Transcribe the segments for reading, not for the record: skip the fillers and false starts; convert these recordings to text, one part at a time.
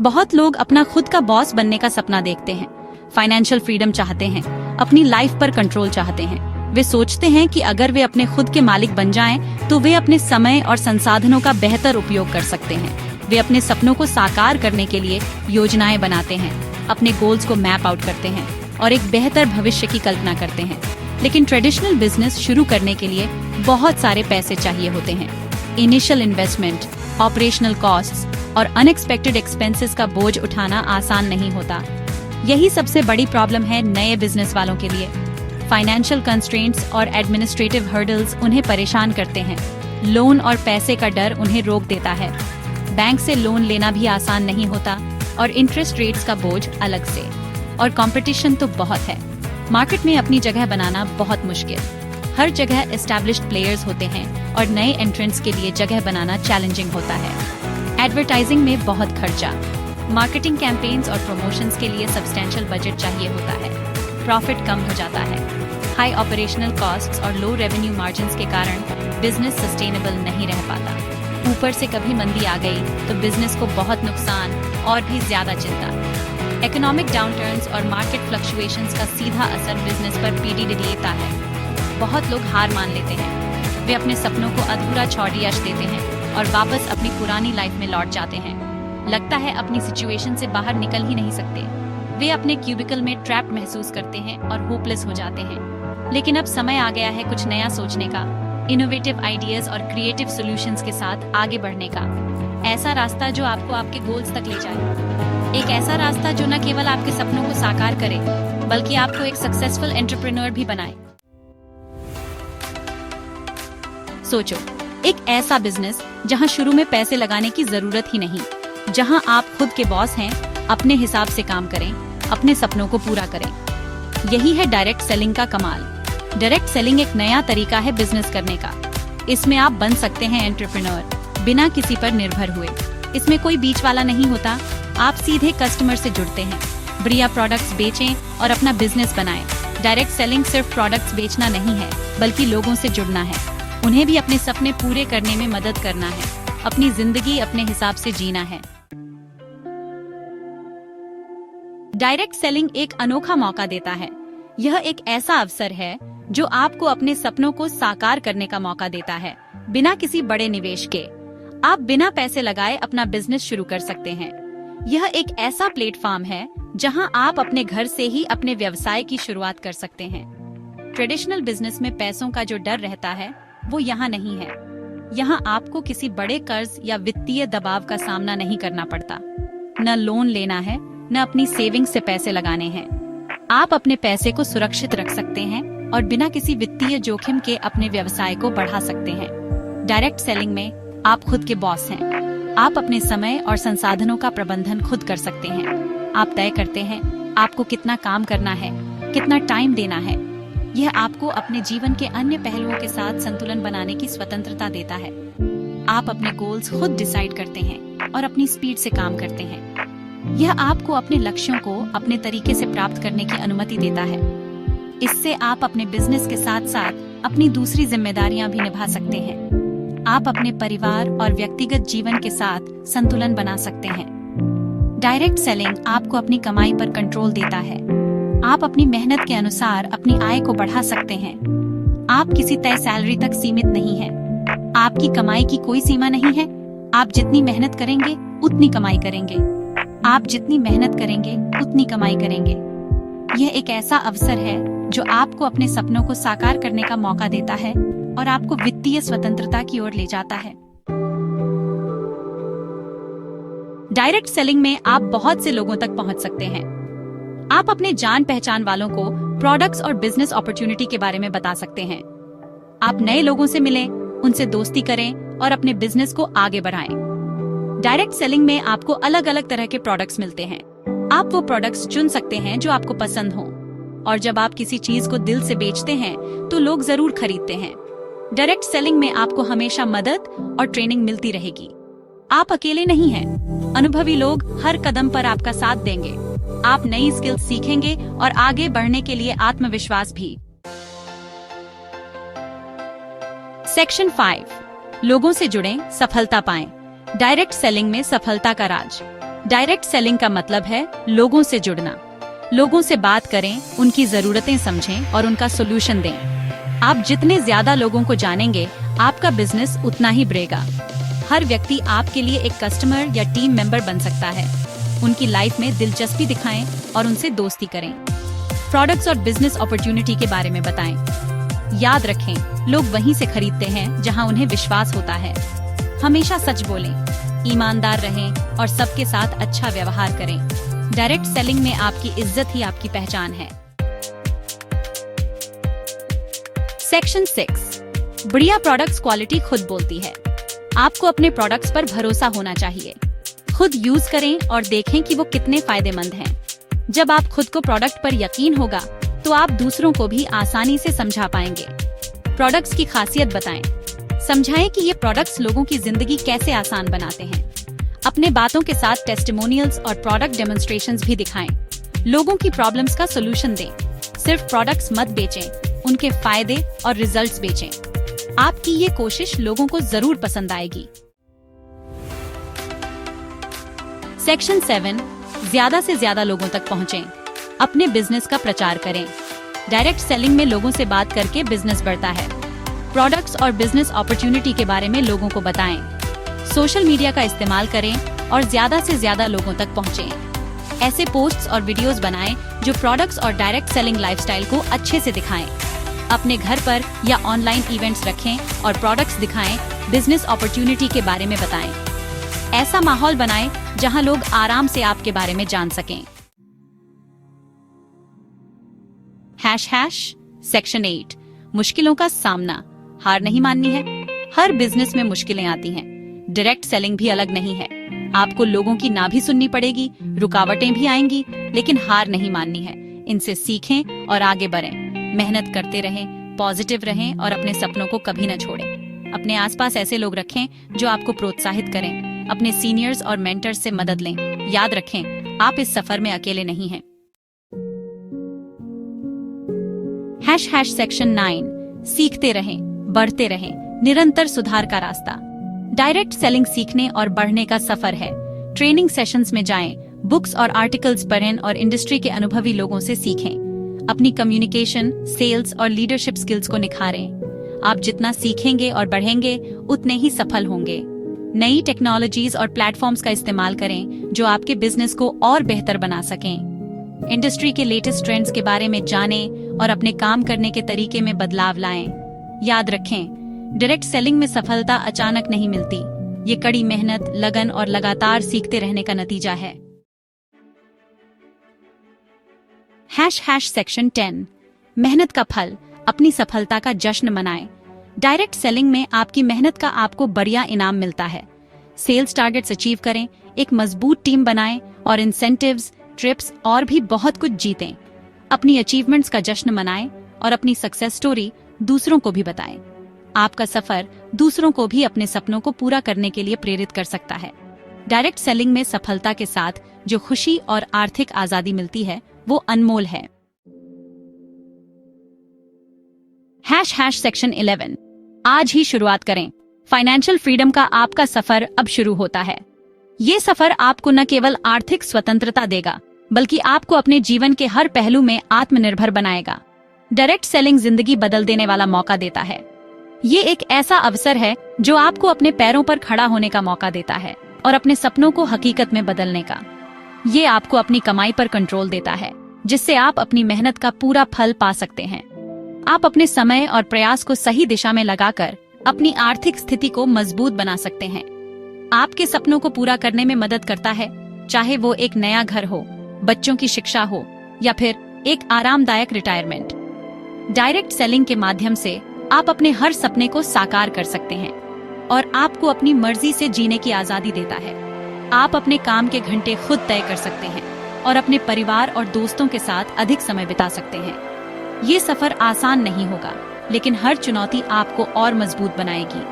बहुत लोग अपना खुद का बॉस बनने का सपना देखते हैं, फाइनेंशियल फ्रीडम चाहते हैं, अपनी लाइफ पर कंट्रोल चाहते हैं। वे सोचते हैं कि अगर वे अपने खुद के मालिक बन जाएं, तो वे अपने समय और संसाधनों का बेहतर उपयोग कर सकते हैं। वे अपने सपनों को साकार करने के लिए योजनाएं बनाते हैं, अपने गोल्स को मैप आउट करते हैं और एक बेहतर भविष्य की कल्पना करते हैं। लेकिन ट्रेडिशनल बिजनेस शुरू करने के लिए बहुत सारे पैसे चाहिए होते हैं। इनिशियल इन्वेस्टमेंट, ऑपरेशनल कॉस्ट्स और अनएक्सपेक्टेड एक्सपेंसेस का बोझ उठाना आसान नहीं होता। यही सबसे बड़ी प्रॉब्लम है नए बिजनेस वालों के लिए। फाइनेंशियल कंस्ट्रेंट्स और एडमिनिस्ट्रेटिव हर्डल्स उन्हें परेशान करते हैं। लोन और पैसे का डर उन्हें रोक देता है। बैंक से लोन लेना भी आसान नहीं होता और इंटरेस्ट रेट्स का बोझ अलग से। और कंपटीशन तो बहुत है। मार्केट में अपनी जगह बनाना बहुत मुश्किल। हर जगह एस्टैब्लिश्ड प्लेयर्स होते हैं और नए एंट्रेंट्स के लिए जगह बनाना चैलेंजिंग होता है। एडवर्टाइजिंग में बहुत खर्चा, मार्केटिंग कैंपेन्स और प्रमोशंस के लिए सब्सटेंशियल बजट चाहिए होता है। प्रॉफिट कम हो जाता है। हाई ऑपरेशनल कॉस्ट्स और लो रेवेन्यू मार्जिन्स के कारण बिजनेस सस्टेनेबल नहीं रह पाता। ऊपर से कभी मंदी आ गई तो बिजनेस को बहुत नुकसान और भी ज्यादा चिंता। इकोनॉमिक डाउनटर्न्स और मार्केट फ्लक्चुएशंस का सीधा असर बिजनेस पर पीढ़ी देता है। बहुत लोग हार मान लेते हैं। वे अपने सपनों को अधूरा छोड़ यश देते हैं और वापस अपनी पुरानी लाइफ में लौट जाते हैं। लगता है अपनी सिचुएशन से बाहर निकल ही नहीं सकते। वे अपने क्यूबिकल में ट्रैप महसूस करते हैं और होपलेस हो जाते हैं। लेकिन अब समय आ गया है कुछ नया सोचने का, इनोवेटिव आइडियाज और क्रिएटिव सॉल्यूशंस के साथ आगे बढ़ने का। ऐसा रास्ता जो आपको आपके गोल्स तक ले जाए। एक ऐसा रास्ता जो न केवल आपके सपनों को साकार करे, बल्कि आपको एक सक्सेसफुल एंटरप्रेन्योर भी बनाए। सोचो, एक ऐसा बिजनेस जहां शुरू में पैसे लगाने की जरूरत ही नहीं, जहां आप खुद के बॉस हैं, अपने हिसाब से काम करें, अपने सपनों को पूरा करें। यही है डायरेक्ट सेलिंग का कमाल। डायरेक्ट सेलिंग एक नया तरीका है बिजनेस करने का। इसमें आप बन सकते हैं एंटरप्रेन्योर बिना किसी पर निर्भर हुए। इसमें कोई बीच वाला नहीं होता। आप सीधे कस्टमर से जुड़ते हैं, बढ़िया प्रोडक्ट्स बेचें और अपना बिजनेस बनाएं। डायरेक्ट सेलिंग सिर्फ प्रोडक्ट्स बेचना नहीं है, बल्कि लोगों से जुड़ना है। उन्हें भी अपने सपने पूरे करने में मदद करना है, अपनी जिंदगी अपने हिसाब से जीना है। डायरेक्ट सेलिंग एक अनोखा मौका देता है। यह एक ऐसा अवसर है जो आपको अपने सपनों को साकार करने का मौका देता है, बिना किसी बड़े निवेश के। आप बिना पैसे लगाए अपना बिजनेस शुरू कर सकते हैं। यह एक ऐसा प्लेटफॉर्म है जहां आप अपने घर से ही अपने व्यवसाय की शुरुआत कर सकते हैं। ट्रेडिशनल बिजनेस में पैसों का जो डर रहता है, वो यहाँ नहीं है। यहाँ आपको किसी बड़े कर्ज या वित्तीय दबाव का सामना नहीं करना पड़ता। न लोन लेना है, न अपनी सेविंग से पैसे लगाने हैं। आप अपने पैसे को सुरक्षित रख सकते हैं और बिना किसी वित्तीय जोखिम के अपने व्यवसाय को बढ़ा सकते हैं। डायरेक्ट सेलिंग में आप खुद के बॉस हैं। आप अपने समय और संसाधनों का प्रबंधन खुद कर सकते हैं। आप तय करते हैं आपको कितना काम करना है, कितना टाइम देना है। यह आपको अपने जीवन के अन्य पहलुओं के साथ संतुलन बनाने की स्वतंत्रता देता है। आप अपने गोल्स खुद डिसाइड करते हैं और अपनी स्पीड से काम करते हैं। यह आपको अपने लक्ष्यों को अपने तरीके से प्राप्त करने की अनुमति देता है। इससे आप अपने बिजनेस के साथ साथ अपनी दूसरी जिम्मेदारियां भी निभा सकते हैं। आप अपने परिवार और व्यक्तिगत जीवन के साथ संतुलन बना सकते हैं। डायरेक्ट सेलिंग आपको अपनी कमाई पर कंट्रोल देता है। आप अपनी मेहनत के अनुसार अपनी आय को बढ़ा सकते हैं। आप किसी तय सैलरी तक सीमित नहीं हैं। आपकी कमाई की कोई सीमा नहीं है। आप जितनी मेहनत करेंगे उतनी कमाई करेंगे। आप जितनी मेहनत करेंगे उतनी कमाई करेंगे। यह एक ऐसा अवसर है जो आपको अपने सपनों को साकार करने का मौका देता है और आपको वित्तीय स्वतंत्रता की ओर ले जाता है। डायरेक्ट सेलिंग में आप बहुत से लोगों तक पहुंच सकते हैं। आप अपने जान पहचान वालों को प्रोडक्ट्स और बिजनेस अपॉर्चुनिटी के बारे में बता सकते हैं। आप नए लोगों से मिलें, उनसे दोस्ती करें और अपने बिजनेस को आगे बढ़ाएं। डायरेक्ट सेलिंग में आपको अलग अलग तरह के प्रोडक्ट्स मिलते हैं। आप वो प्रोडक्ट्स चुन सकते हैं जो आपको पसंद हो, और जब आप किसी चीज को दिल से बेचते हैं तो लोग जरूर खरीदते हैं। डायरेक्ट सेलिंग में आपको हमेशा मदद और ट्रेनिंग मिलती रहेगी। आप अकेले नहीं हैं। अनुभवी लोग हर कदम पर आपका साथ देंगे। आप नई स्किल्स सीखेंगे और आगे बढ़ने के लिए आत्मविश्वास भी। सेक्शन 5, लोगों से जुड़ें, सफलता पाएं। डायरेक्ट सेलिंग में सफलता का राज। डायरेक्ट सेलिंग का मतलब है लोगों से जुड़ना। लोगों से बात करें, उनकी जरूरतें समझें और उनका सोल्यूशन दें। आप जितने ज्यादा लोगों को जानेंगे, आपका बिजनेस उतना ही बढ़ेगा। हर व्यक्ति आपके लिए एक कस्टमर या टीम मेंबर बन सकता है। उनकी लाइफ में दिलचस्पी दिखाएं और उनसे दोस्ती करें। प्रोडक्ट्स और बिजनेस अपॉर्चुनिटी के बारे में बताएं। याद रखें, लोग वहीं से खरीदते हैं जहां उन्हें विश्वास होता है। हमेशा सच बोलें, ईमानदार रहें और सबके साथ अच्छा व्यवहार करें। डायरेक्ट सेलिंग में आपकी इज्जत ही आपकी पहचान है। सेक्शन 6, बढ़िया प्रोडक्ट्स क्वालिटी खुद बोलती है। आपको अपने प्रोडक्ट्स पर भरोसा होना चाहिए। खुद यूज करें और देखें कि वो कितने फायदेमंद हैं। जब आप खुद को प्रोडक्ट पर यकीन होगा, तो आप दूसरों को भी आसानी से समझा पाएंगे। प्रोडक्ट्स की खासियत बताएं। समझाएं कि ये प्रोडक्ट्स लोगों की जिंदगी कैसे आसान बनाते हैं। अपने बातों के साथ टेस्टिमोनियल्स और प्रोडक्ट डेमोन्स्ट्रेशंस भी दिखाएं। लोगों की प्रॉब्लम्स का सोल्यूशन दें। सिर्फ प्रोडक्ट्स मत बेचें, उनके फायदे और रिजल्ट्स बेचें। आपकी ये कोशिश लोगों को जरूर पसंद आएगी। सेक्शन 7, ज्यादा से ज्यादा लोगों तक पहुंचें। अपने बिजनेस का प्रचार करें। डायरेक्ट सेलिंग में लोगों से बात करके बिजनेस बढ़ता है। प्रोडक्ट्स और बिजनेस अपॉर्चुनिटी के बारे में लोगों को बताएं। सोशल मीडिया का इस्तेमाल करें और ज्यादा से ज्यादा लोगों तक पहुंचें। ऐसे पोस्ट्स और वीडियोस बनाएं जो प्रोडक्ट्स और डायरेक्ट सेलिंग लाइफस्टाइल को अच्छे से दिखाएं। अपने घर पर या ऑनलाइन इवेंट्स रखें और प्रोडक्ट्स दिखाएं, बिजनेस अपॉर्चुनिटी के बारे में बताएं। ऐसा माहौल बनाएं जहां लोग आराम से आपके बारे में जान सकें। सेक्शन 8, मुश्किलों का सामना। हार नहीं माननी है। हर बिजनेस में मुश्किलें आती हैं। डायरेक्ट सेलिंग भी अलग नहीं है। आपको लोगों की ना भी सुननी पड़ेगी, रुकावटें भी आएंगी, लेकिन हार नहीं माननी है। इनसे सीखें और आगे बढ़ें। मेहनत करते रहें, पॉजिटिव रहें और अपने सपनों को कभी न छोड़ें। अपने आसपास ऐसे लोग रखें जो आपको प्रोत्साहित करें। अपने सीनियर्स और मेंटर्स से मदद लें। याद रखें, आप इस सफर में अकेले नहीं हैं। सेक्शन 9, सीखते रहें, बढ़ते रहें, निरंतर सुधार का रास्ता। डायरेक्ट सेलिंग सीखने और बढ़ने का सफर है। ट्रेनिंग सेशंस में जाएं, बुक्स और आर्टिकल्स पढ़ें और इंडस्ट्री के अनुभवी लोगों से सीखें। अपनी कम्युनिकेशन, सेल्स और लीडरशिप स्किल्स को निखारें। आप जितना सीखेंगे और बढ़ेंगे, उतने ही सफल होंगे। नई टेक्नोलॉजीज और प्लेटफॉर्म्स का इस्तेमाल करें जो आपके बिजनेस को और बेहतर बना सकें। इंडस्ट्री के लेटेस्ट ट्रेंड्स के बारे में जानें और अपने काम करने के तरीके में बदलाव लाएं। याद रखें, डायरेक्ट सेलिंग में सफलता अचानक नहीं मिलती। ये कड़ी मेहनत, लगन और लगातार सीखते रहने का नतीजा है। सेक्शन 10, मेहनत का फल। अपनी सफलता का जश्न मनाएं। डायरेक्ट सेलिंग में आपकी मेहनत का आपको बढ़िया इनाम मिलता है। सेल्स टारगेट्स अचीव करें, एक मजबूत टीम बनाएं और इंसेंटिव्स, ट्रिप्स और भी बहुत कुछ जीतें। अपनी अचीवमेंट्स का जश्न मनाएं और अपनी सक्सेस स्टोरी दूसरों को भी बताएं। आपका सफर दूसरों को भी अपने सपनों को पूरा करने के लिए प्रेरित कर सकता है। डायरेक्ट सेलिंग में सफलता के साथ जो खुशी और आर्थिक आजादी मिलती है, वो अनमोल है। सेक्शन 11, आज ही शुरुआत करें। फाइनेंशियल फ्रीडम का आपका सफर अब शुरू होता है। ये सफर आपको न केवल आर्थिक स्वतंत्रता देगा, बल्कि आपको अपने जीवन के हर पहलू में आत्मनिर्भर बनाएगा। डायरेक्ट सेलिंग जिंदगी बदल देने वाला मौका देता है। ये एक ऐसा अवसर है जो आपको अपने पैरों पर खड़ा होने का मौका देता है और अपने सपनों को हकीकत में बदलने का। ये आपको अपनी कमाई पर कंट्रोल देता है, जिससे आप अपनी मेहनत का पूरा फल पा सकते हैं। आप अपने समय और प्रयास को सही दिशा में लगाकर अपनी आर्थिक स्थिति को मजबूत बना सकते हैं। आपके सपनों को पूरा करने में मदद करता है, चाहे वो एक नया घर हो, बच्चों की शिक्षा हो या फिर एक आरामदायक रिटायरमेंट। डायरेक्ट सेलिंग के माध्यम से आप अपने हर सपने को साकार कर सकते हैं और आपको अपनी मर्जी से जीने की आजादी देता है। आप अपने काम के घंटे खुद तय कर सकते हैं और अपने परिवार और दोस्तों के साथ अधिक समय बिता सकते हैं। ये सफर आसान नहीं होगा, लेकिन हर चुनौती आपको और मजबूत बनाएगी।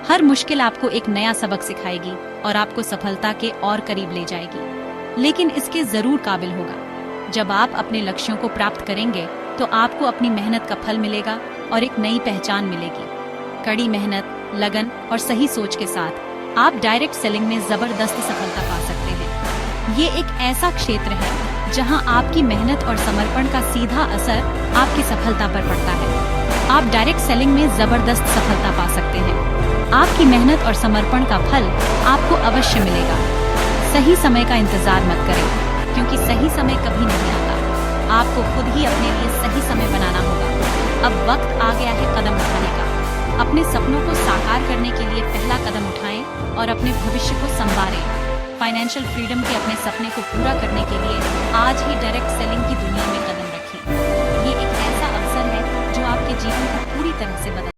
हर मुश्किल आपको एक नया सबक सिखाएगी और आपको सफलता के और करीब ले जाएगी, लेकिन इसके जरूर काबिल होगा। जब आप अपने लक्ष्यों को प्राप्त करेंगे तो आपको अपनी मेहनत का फल मिलेगा और एक नई पहचान मिलेगी। कड़ी मेहनत, लगन और सही सोच के साथ आप डायरेक्ट सेलिंग में जबरदस्त सफलता पा सकते हैं। ये एक ऐसा क्षेत्र है जहां आपकी मेहनत और समर्पण का सीधा असर आपकी सफलता पर पड़ता है। आप डायरेक्ट सेलिंग में जबरदस्त सफलता पा सकते हैं। आपकी मेहनत और समर्पण का फल आपको अवश्य मिलेगा। सही समय का इंतजार मत करें, क्योंकि सही समय कभी नहीं आता। आपको खुद ही अपने लिए सही समय बनाना होगा। अब वक्त आ गया है कदम उठाने का। अपने सपनों को साकार करने के लिए पहला कदम उठाएं और अपने भविष्य को संवारें। फाइनेंशियल फ्रीडम के अपने सपने को पूरा करने के लिए आज ही डायरेक्ट सेलिंग की दुनिया में कदम रखें। ये एक ऐसा अवसर है जो आपके जीवन को पूरी तरह से बदल